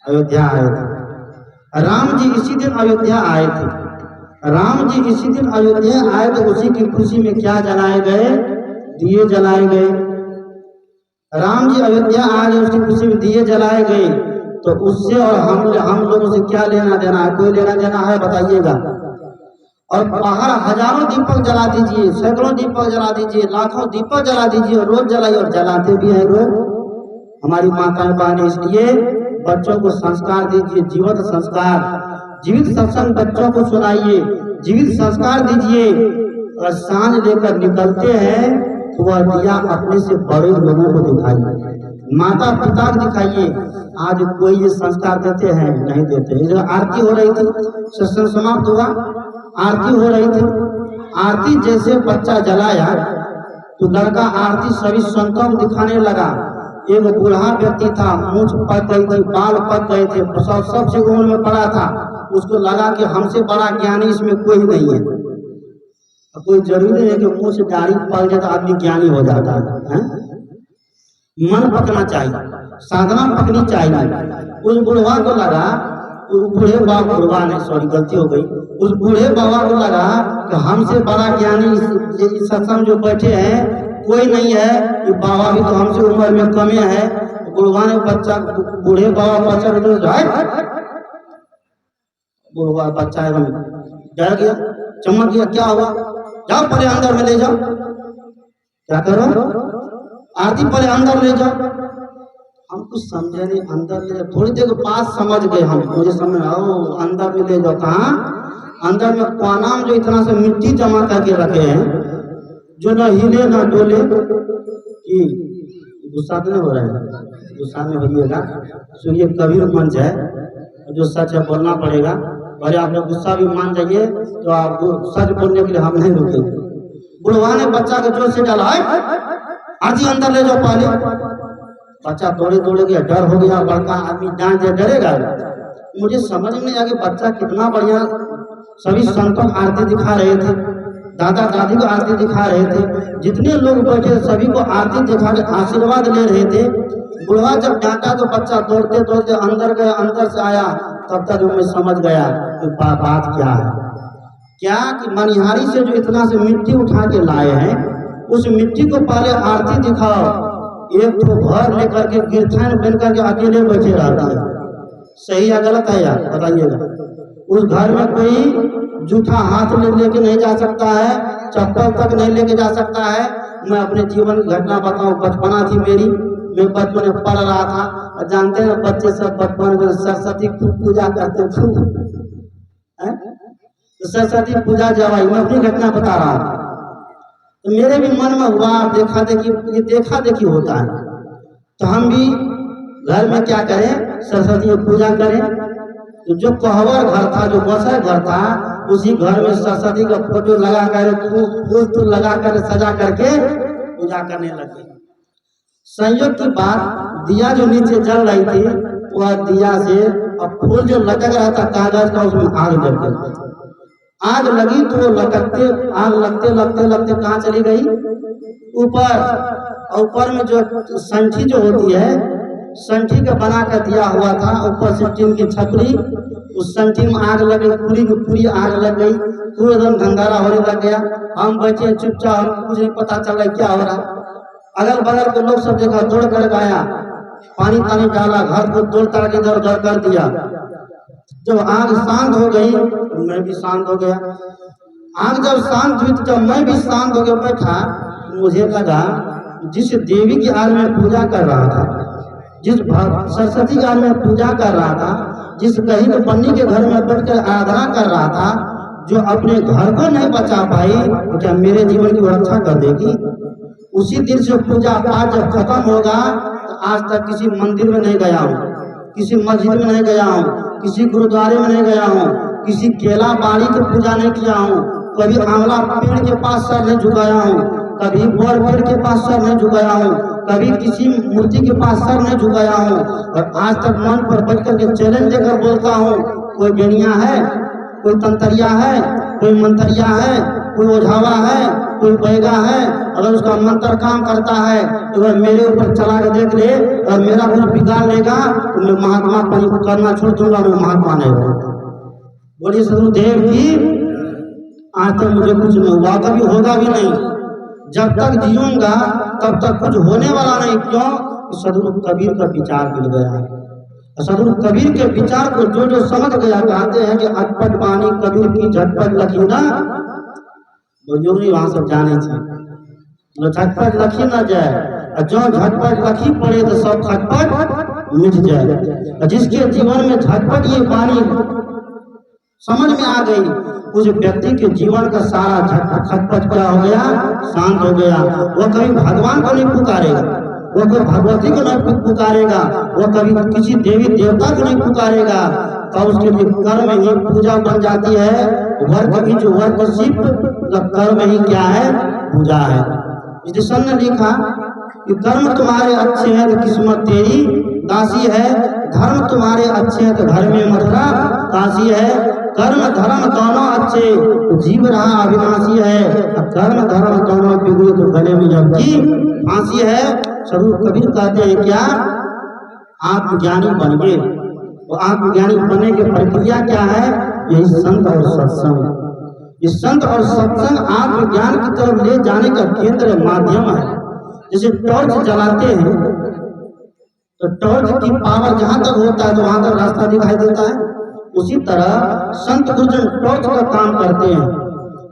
अयोध्या आए थे। राम जी इसी दिन अयोध्या आए थे। राम जी इसी दिन अयोध्या आए तो उसी की खुशी में क्या जलाए गए, दिए जलाए गए। राम जी अयोध्या आ गए, उसकी खुशी में दिए जलाए गए। तो उससे और हम लोगों से क्या लेना देना है, कोई लेना देना है बताइएगा। और बाहर हजारों दीपक जला दीजिए, सैकड़ों दीपक जला दीजिए, लाखों दीपक जला दीजिए, रोज जलाइए, और जलाते भी है रोज हमारी माताएं बहनें। इसलिए बच्चों को संस्कार दीजिए, जीवित संस्कार, जीवित सत्संग बच्चों को सुनाइए, जीवित संस्कार दीजिए। और सांझ लेकर निकलते हैं तो वह दिया अपने से बड़े लोगों को दिखाइए, माता पिता को दिखाइए। आज कोई ये संस्कार देते हैं, नहीं देते। जो आरती हो रही थी, सत्संग समाप्त हुआ, आरती हो रही थी, आरती जैसे बच्चा जलाया तो लड़का आरती सभी संतों को दिखाने लगा। एक बूढ़ा व्यक्ति था, मूंछ पक गई थी, बाल पक गए थे, सबसे उम्र में बड़ा था। उसको लगा कि हमसे बड़ा ज्ञानी इसमें कोई नहीं है। कोई जरूरी है कि मुंह से दाढ़ी पक जाए तो आदमी ज्ञानी हो जाता है। मन पकना चाहिए, साधना पकनी चाहिए। उस बुढ़वा को लगा, बूढ़े बाबा, बुढ़वा नहीं सॉरी गलती हो गई, उस बूढ़े बाबा को लगा कि हमसे बड़ा ज्ञानी इस सत्संग जो बैठे हैं कोई नहीं है, ये बाबा भी तो हमसे उम्र में कमे है। बुढ़वा ने बच्चा, बूढ़े बाबा बच्चा बुढ़वा बच्चा एकदम डर गया, चमक गया, क्या हुआ, जाओ पहले अंदर में ले जाओ, क्या करो, आरती पहले अंदर ले जाओ। हम कुछ समझे नहीं, अंदर ले जाओ, थोड़ी देर के बाद समझ गए हम, मुझे समझ आओ अंदर में ले जाओ। कहाँ, अंदर में कोना में जो इतना से मिट्टी जमा करके रखे हैं, जो न हिले न डोले, कि गुस्सा तो नहीं हो रहा है, गुस्सा में होइएगा, सुनिए कबीर मंच है, जो सच है बोलना पड़ेगा, और आप लोग गुस्सा भी मान जाइए तो आपको सच बोलने के लिए हम नहीं रुकेंगे। बुढ़वा ने बच्चा को जोर से डाला, आरती अंदर ले जाओ पहले, बच्चा दौड़े दौड़े गया, डर हो गया, बड़का आदमी जान से डरेगा। मुझे समझ में आ गया बच्चा कितना बढ़िया, सभी संतों को आरती दिखा रहे थे, दादा दादी को आरती दिखा रहे थे, जितने लोग बैठे सभी को आरती दिखा के आशीर्वाद ले रहे थे। बुढ़वा जब डांटा तो बच्चा दौड़ते दौड़ते अंदर गया, अंदर से आया, तब तक मैं समझ गया कि बात क्या है, क्या कि मनिहारी से जो इतना से मिट्टी उठा के लाए हैं, उस मिट्टी को पहले आरती दिखाओ। एक तो घर लेकर के गिरथान बन करके अकेले बैठे रहता है, सही या गलत है यार बताइएगा। उस घर में कोई जूठा हाथ में लेके नहीं जा सकता है, चप्पल तक नहीं लेके जा सकता है। मैं अपने जीवन की घटना बताऊं, बचपना थी मेरी, मैं बचपन में पढ़ रहा था, जानते हैं बच्चे सब बचपन में सरस्वती खूब पूजा करते, खूब तो सरस्वती पूजा जब आई, मैं अपनी घटना बता रहा हूँ, तो मेरे भी मन में हुआ, देखा देखी, ये देखा देखी होता है, तो हम भी घर में क्या करें, सरस्वती की पूजा करें। तो जो कोहबर घर था, जो बसर घर था, उसी घर में सरस्वती का फोटो लगा कर, फूल लगा कर, सजा करके पूजा करने लगे। संयोग की बात, दिया जो नीचे जल रही थी, वह दिया से अब फूल जो लटक रहा था कागज का, उसमें आग लग गई। आग लगी तो लटकते, आग लगते लगते लगते कहाँ चली गई, ऊपर। और ऊपर में जो संठी जो होती है, संठी का बना कर दिया हुआ था, ऊपर से टीन की छपरी, उस संठी में आग लग गई, पूरी की पूरी आग लग गई, पूरे एकदम धंधारा होने लग गया। हम बैठे चुपचाप, हम कुछ नहीं पता चल रहा क्या हो रहा। अगल बगल के लोग सब देखा, दौड़ कर आया, पानी पानी डाला, घर को तोड़ ताड़ के इधर उधर कर दिया। जब आग शांत हो गई तो मैं भी शांत हो गया। आग जब शांत हुई तो जब मैं भी शांत हो गया बैठा, मुझे लगा जिस देवी की आज मैं पूजा कर रहा था, जिस सरस्वती की आज मैं पूजा कर रहा था, जिस कहीं तो पन्नी के घर में बैठ कर आराधना कर रहा था, जो अपने घर को नहीं बचा पाई, तो क्या मेरे जीवन की रक्षा कर देगी। उसी दिन से पूजा पाठ जब खत्म होगा, तो आज तक किसी मंदिर में नहीं गया हूँ, किसी मस्जिद में नहीं गया हूँ, किसी गुरुद्वारे में नहीं गया हूँ, किसी केला बाड़ी की पूजा नहीं किया हूँ, कभी आंवला पेड़ के पास सर नहीं झुकाया हूँ, कभी बोर पेड़ के पास सर नहीं झुकाया हूँ, कभी किसी मूर्ति के पास सर नहीं झुकाया हूँ। और आज तक मन पर बैठ करके चैलेंज देकर बोलता हूँ, कोई बेनिया है, कोई तंतरिया है, कोई मंतरिया है, कोई ओझावा है, कोई बैगा है, अगर उसका मंत्र काम करता है तो वह मेरे ऊपर चला के देख ले, और मेरा कुछ बिगाड़ लेगा तो मैं महात्मा को करना छोड़ दूंगा, मैं महात्मा नहीं होगा। बोलिए सदगुरुदेव की। आज तक मुझे कुछ नहीं हुआ, कभी होगा भी नहीं। जब तक जीऊंगा तब तक कुछ होने वाला नहीं। क्यों? सदगुरु कबीर का विचार मिल गया है। सदगुरु कबीर के विचार को जो जो समझ गया, कहते हैं कि अटपट बानी कबीर की झटपट लखी ना, बुजुर्ग वहां सब जाने थी, झटपट लखी ना जाए, और जो झटपट लखी पड़े तो सब खटपट मिट जाए। जिसके जीवन में झटपट ये बानी समझ में आ गई, उस व्यक्ति के जीवन का सारा झटपट खटपट क्या हो गया, शांत हो गया। वो कभी भगवान को नहीं पुकारेगा, वो कोई भगवती को नहीं पुकारेगा, वो कभी किसी देवी देवता को नहीं पुकारेगा, तो उसके लिए कर्म ही पूजा बन जाती है। वर्क ही जो वर्कशिप, मतलब कर्म ही क्या है, पूजा है। इसलिए ने लिखा कि कर्म तुम्हारे अच्छे हैं तो किस्मत तेरी दासी है, धर्म तुम्हारे अच्छे हैं तो घर में मथुरा काशी है। कर्म धर्म दोनों अच्छे तो जीव रहा अविनाशी है, कर्म धर्म दोनों बिगड़े तो गले में जबकि फांसी है। सदगुरु कबीर कहते हैं क्या, आत्मज्ञानी बन गए। तो आत्मज्ञानी बनने की प्रक्रिया क्या है, यही संत और सत्संग। इस संत और सत्संग आत्मज्ञान की तरफ ले जाने का केंद्र माध्यम है। जैसे टॉर्च जलाते हैं तो टॉर्च की पावर जहां तक होता है तो वहां तक रास्ता दिखाई देता है। उसी तरह संत गुरुजन टॉर्च का काम करते हैं।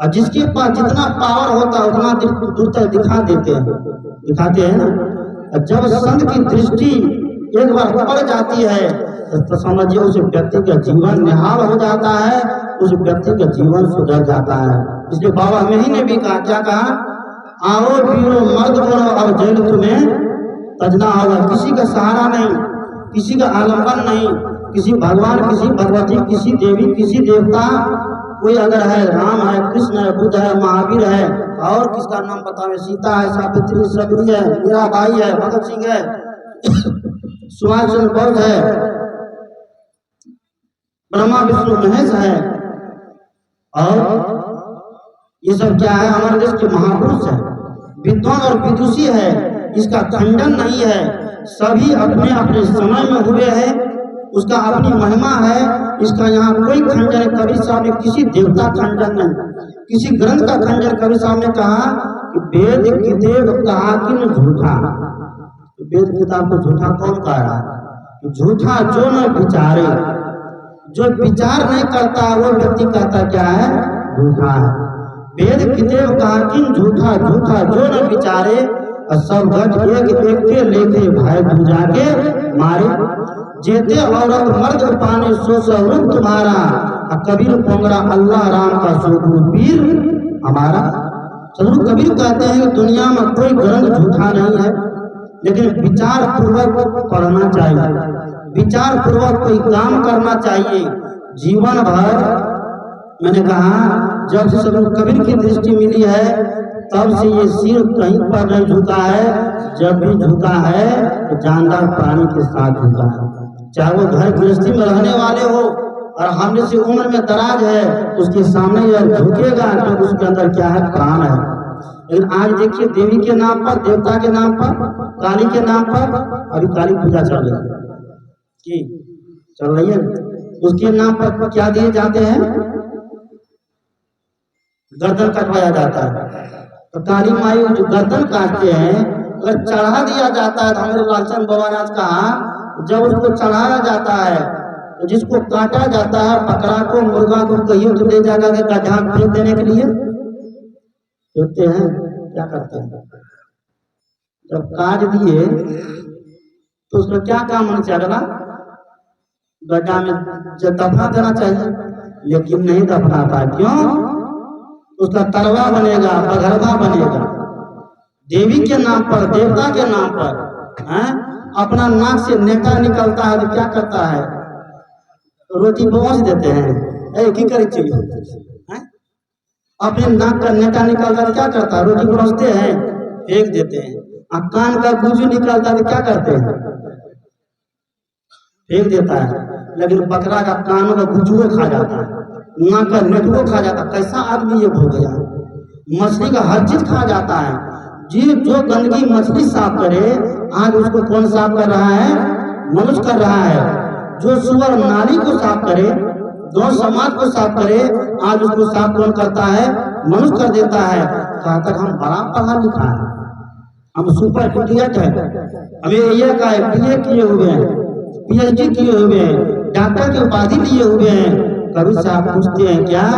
और जिसके पास जितना पावर होता है उतना दूर तक दिखाते हैं ना। और जब संत की दृष्टि एक बार पड़ जाती है तो समझिए उस व्यक्ति का जीवन निहाल हो जाता है, उस व्यक्ति का जीवन सुधर जाता है। इसलिए बाबा मेरी ने भी कहा, क्या कहा, आओ पीरो मर्द बनो और जेल तुम्हें तजना होगा। किसी का सहारा नहीं, किसी का आलम्बन नहीं, किसी भगवान, किसी भगवती, किसी देवी, किसी देवता, कोई अगर है राम है, कृष्ण है, बुद्ध है, महावीर है, और किसका नाम बतावे, सीता है, सावित्री, सबरी है, मीराबाई है, भगत सिंह है, सुभाष चंद्र बोस है, ब्रह्मा विष्णु महेश है, और ये सब क्या है, हमारे देश के महापुरुष है, विद्वान और विदुषी है, इसका खंडन नहीं है। सभी अपने अपने समय में हुए हैं, उसका अपनी महिमा है, इसका यहाँ कोई खंडन। कबीर साहब ने किसी देवता खंडन नहीं, किसी ग्रंथ का खंडन। कबीर साहब ने कहा कि वेद किताब कहा कि न झूठा, वेद किताब को झूठा कौन कह रहा है, झूठा जो न विचारे, जो विचार नहीं करता वो व्यक्ति कहता क्या है, झूठा है। वेद किताब कहा कि झूठा, झूठा जो न विचारे, और सब गठ एक एक के लेके भाई पूजा के मारे, जेते औरत मर्द पाने सो स्वरूप तुम्हारा, कबीर पोंगरा अल्लाह राम का स्वरूप पीर हमारा। सदगुरु कबीर कहते हैं कि दुनिया में कोई ग्रंथ झूठा नहीं है, लेकिन विचार पूर्वक पढ़ना चाहिए, विचार पूर्वक कोई काम करना चाहिए। जीवन भर मैंने कहा, जब से सदगुरु कबीर की दृष्टि मिली है तब से ये सिर कहीं पर नहीं झुका है, जब भी झुका है तो जानदार प्राणी के साथ झुका है। चाहे वो घर गृहस्थी में रहने वाले हो और हमने से उम्र में दराज है, उसके सामने यह झुकेगा तो उसके अंदर क्या है, प्राण है। लेकिन आज देखिए देवी के नाम पर, देवता के नाम पर, काली के नाम पर, अभी काली पूजा चल रही है कि चल रही है, उसके नाम पर क्या दिए जाते हैं, गर्दन कटवाया जाता है। तो काली माई जो गर्दन काटते हैं, अगर चढ़ा दिया जाता है तो हमारे लालचंद बाबा ने आज कहा, जब उसको चढ़ाया जाता है तो जिसको काटा जाता है, बकरा को, मुर्गा को कहिए तो ले जाकर के गड्ढा फेंक देने के लिए फेंकते हैं, क्या करते हैं, जब काट दिए तो उसका क्या काम होना चाहिए, अगला गड्ढा में दफना देना चाहिए, लेकिन नहीं दफनाता। क्यों? उसका तरवा बनेगा, बघरवा बनेगा। देवी के नाम पर, देवता के नाम पर है? अपना नाक से नेटा निकलता है तो क्या करता है, रोटी पहुंच देते हैं, की करे चाहिए, अपने नाक का नेटा निकलता है क्या करता है, रोटी परोसते हैं, फेंक देते हैं। कान का गुजू निकलता है तो क्या करते हैं, फेंक देता है। लेकिन बकरा का कानों का गुजुओ खा जाता है, नाक का नेटुओ खा जाता है। कैसा आदमी ये हो गया, मछली का हर चीज खा जाता है। जी जो गंदगी मछली साफ करे, आज उसको कौन साफ कर रहा है, मनुष्य कर रहा है। जो सुअर नाली को साफ करे, गौ समाज को साफ करे, आज उसको साफ कौन करता है, मनुष्य कर देता है। कहा तक हम बड़ा पढ़ा लिखा है, हम सुपर ग्रेजुएट है, हमें ये का BA किए हुए हैं, PhD किए हुए हैं, डॉक्टर की उपाधि लिए हुए हैं। कभी साहब पूछते हैं क्या,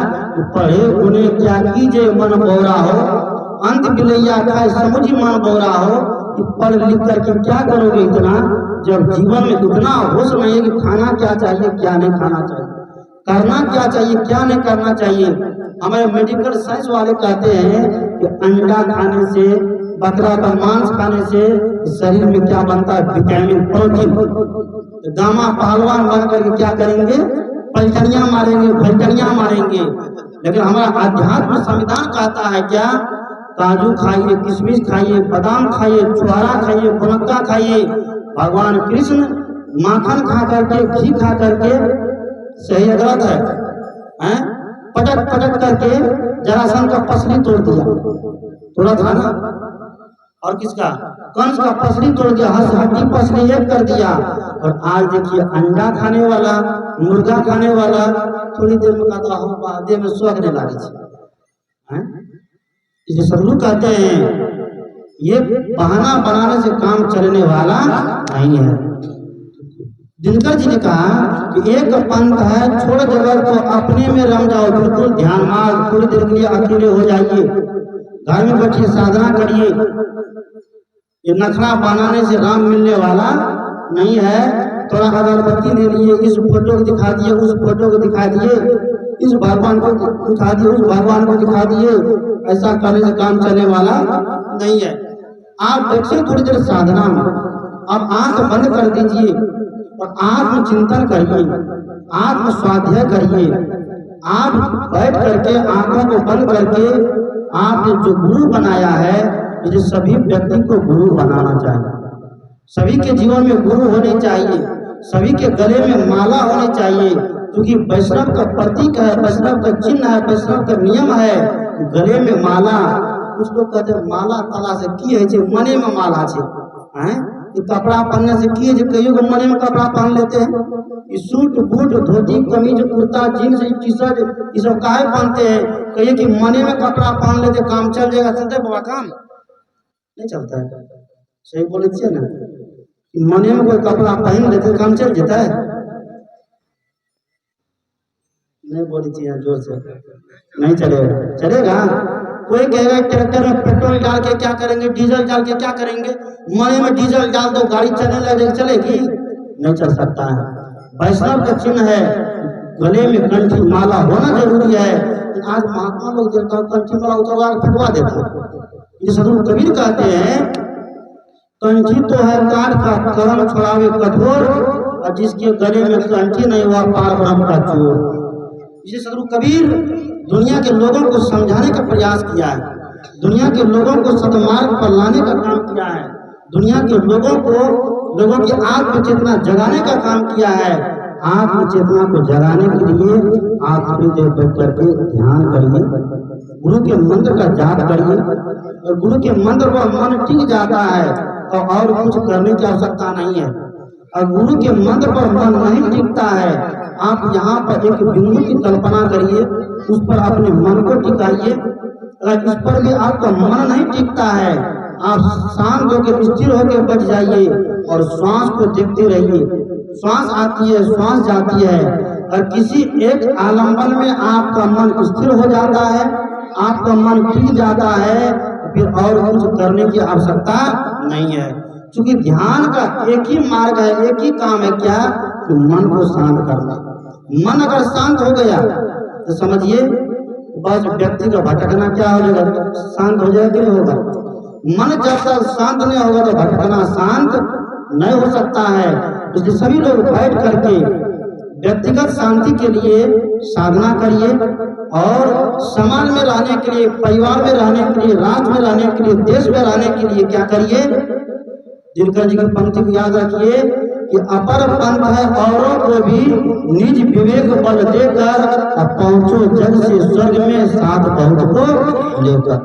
पढ़े उन्हें क्या कीजिए मन बोरा हो, अंत बिलैया खाए समुझ मन बोरा हो। कि पढ़ लिख करके क्या करोगे इतना, जब जीवन में इतना होश नहीं है कि खाना क्या चाहिए, क्या नहीं खाना चाहिए, करना क्या चाहिए, क्या नहीं करना चाहिए। हमारे मेडिकल साइंस वाले कहते हैं कि अंडा खाने से, बकरा का मांस खाने से शरीर में क्या बनता है, विटामिन, प्रोटीन। गामा पहलवान बन करके क्या करेंगे, पलटनियां मारेंगे, भलटनियां मारेंगे। लेकिन हमारा आध्यात्म संविधान कहता है क्या, काजू खाइए, किशमिश खाइए, बादाम खाइए, छुआरा खाइए, मुनक्का खाइए। भगवान कृष्ण माखन खा करके, घी खा करके, सही है गलत है? पटक पटक करके जरासंध का पसली तोड़ दिया, तोड़ा था ना, और किसका, कंस का पसली तोड़ दिया, हड्डी पसली एक कर दिया। और आज देखिए अंडा खाने वाला, मुर्गा खाने वाला थोड़ी देर में कहता हो बादे में स्वग्न लागे। इसे सदगुरु कहते हैं ये बहाना बनाने से काम चलने वाला नहीं है। दिनकर जी ने कहा कि एक पंथ है, छोड़ जगत तो अपने में रम जाओ, बिल्कुल ध्यान मार, थोड़ी देर के लिए अकेले हो जाइए, घर में बैठिए, साधना करिए। ये नखरा बनाने से राम मिलने वाला नहीं है। थोड़ा अगरबत्ती ले लिए, इस फोटो को दिखा दिए, उस फोटो को दिखा दिए, इस भगवान को दिखा दिए, उस भगवान को दिखा दिए, ऐसा करने से काम चलने वाला नहीं है। आप देखिए थोड़ी देर साधना में, आप आंख बंद कर दीजिए और आत्म चिंतन करिए, आत्म स्वाध्याय करिए। आप बैठ करके आंखों को बंद करके आपने जो गुरु बनाया है, मुझे सभी व्यक्ति को गुरु बनाना चाहिए। सभी के जीवन में गुरु होने चाहिए, सभी के गले में माला होनी चाहिए, क्योंकि वैष्णव का प्रतीक है, वैष्णव का चिन्ह है, वैष्णव का नियम है गले में माला। कुछ लोग कहते हैं माला तला से की है, मने में माला है, कपड़ा पहनने से की है, कईयों को मने में कपड़ा पहन लेते हैं। सूट बूट धोती कमीज कुर्ता जीन्स टी शर्ट ये सब काहे पहनते हैं? कहिए कि मने में कपड़ा पहन लेते काम चल जाएगा। चलते बाबा काम नहीं चलता है। सही बोले छे ना, मने में कोई कपड़ा पहन लेते काम चल जाता है। नहीं बोली चाहिए जोर से, नहीं चलेगा। चलेगा? कोई कहेगा ट्रैक्टर में पेट्रोल डाल के क्या करेंगे, डीजल डाल के क्या करेंगे? मने में डीजल डाल दो गाड़ी चलने लगेगी, चलेगी? नहीं चल सकता है। वैष्णव का चिन्ह है, गले में कंठी माला होना जरूरी है। आज महात्मा लोग देखता हूँ कंठी माला उतरवा फटवा देते हैं। ये सदगुरु कबीर कहते हैं कंठी तो है काठ का, कर्म छुड़ावे कठोर, और जिसके गले में कंठी नहीं हुआ पार ब्रह्म का चोर। इसे सदगुरु कबीर दुनिया के लोगों को समझाने का प्रयास किया है, दुनिया के लोगों को सदमार्ग पर लाने का काम किया है, दुनिया के लोगों की आत्म चेतना जगाने का काम किया है। आत्म चेतना को जगाने के लिए आप थोड़ी देर बैठ करके ध्यान करिए, गुरु के मंत्र का जाप करिए, और गुरु के मंत्र पर मन टिक जाता है तो और कुछ करने की आवश्यकता नहीं है। और गुरु के मंत्र पर मन नहीं टिकता है, आप यहाँ पर एक बिंदु की कल्पना करिए, उस पर अपने मन को टिकाइए। अगर इस पर भी आपका मन नहीं टिकता है, आप शांत होकर स्थिर होकर बैठ जाइए और श्वास को देखते रहिए। श्वास आती है, श्वास जाती है, और किसी एक आलम्बन में आपका मन स्थिर हो जाता है, आपका मन टिक जाता है, फिर और कुछ करने की आवश्यकता नहीं है। क्योंकि ध्यान का एक ही मार्ग है, एक ही काम है, क्या? कि मन को शांत करना। मन अगर शांत हो गया तो समझिए बस व्यक्ति का भटकना क्या हो जाएगा, शांत हो जाएगा कि नहीं होगा। मन जब तक शांत नहीं होगा तो भटकना शांत नहीं हो सकता है। इसलिए सभी लोग बैठ करके व्यक्तिगत शांति के लिए साधना करिए, और समाज में रहने के लिए, परिवार में रहने के लिए, राज्य में रहने के लिए, देश में रहने के लिए क्या करिए? दिनकर जी की पंक्ति को याद रखिए कि अपर पंथ है औरों को भी निज विवेक बल देकर, अब पहुंचो जग से स्वर्ग में साथ पहुंच को लेकर।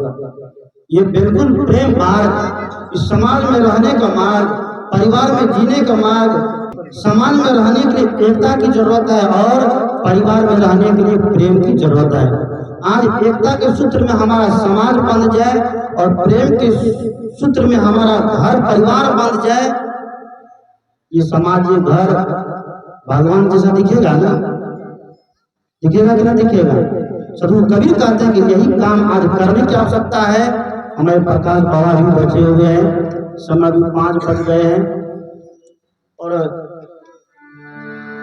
ये बिल्कुल प्रेम मार्ग, इस समाज में रहने का मार्ग, परिवार में जीने का मार्ग। समाज में रहने के लिए एकता की जरूरत है और परिवार में रहने के लिए प्रेम की जरूरत है। आज एकता के सूत्र में हमारा समाज बंध जाए और प्रेम के सूत्र में हमारा घर परिवार बंध जाए, ये समाज, ये घर भगवान जैसा दिखेगा ना? दिखेगा कि ना दिखेगा? सदगुरु कबीर कहते हैं कि यही काम आज करने की आवश्यकता है। हमारे प्रकाश बाबा भी बैठे हुए हैं, समय भी 5 बज गए हैं और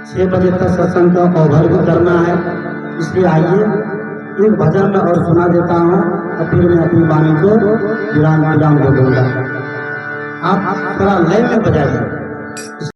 6 बजे तक सत्संग का ओवर भी करना है। इसलिए आइए एक भजन में और सुना देता हूँ और फिर मैं अपनी वाणी को विराम दे दूंगा। आप थोड़ा लय में बजाइए।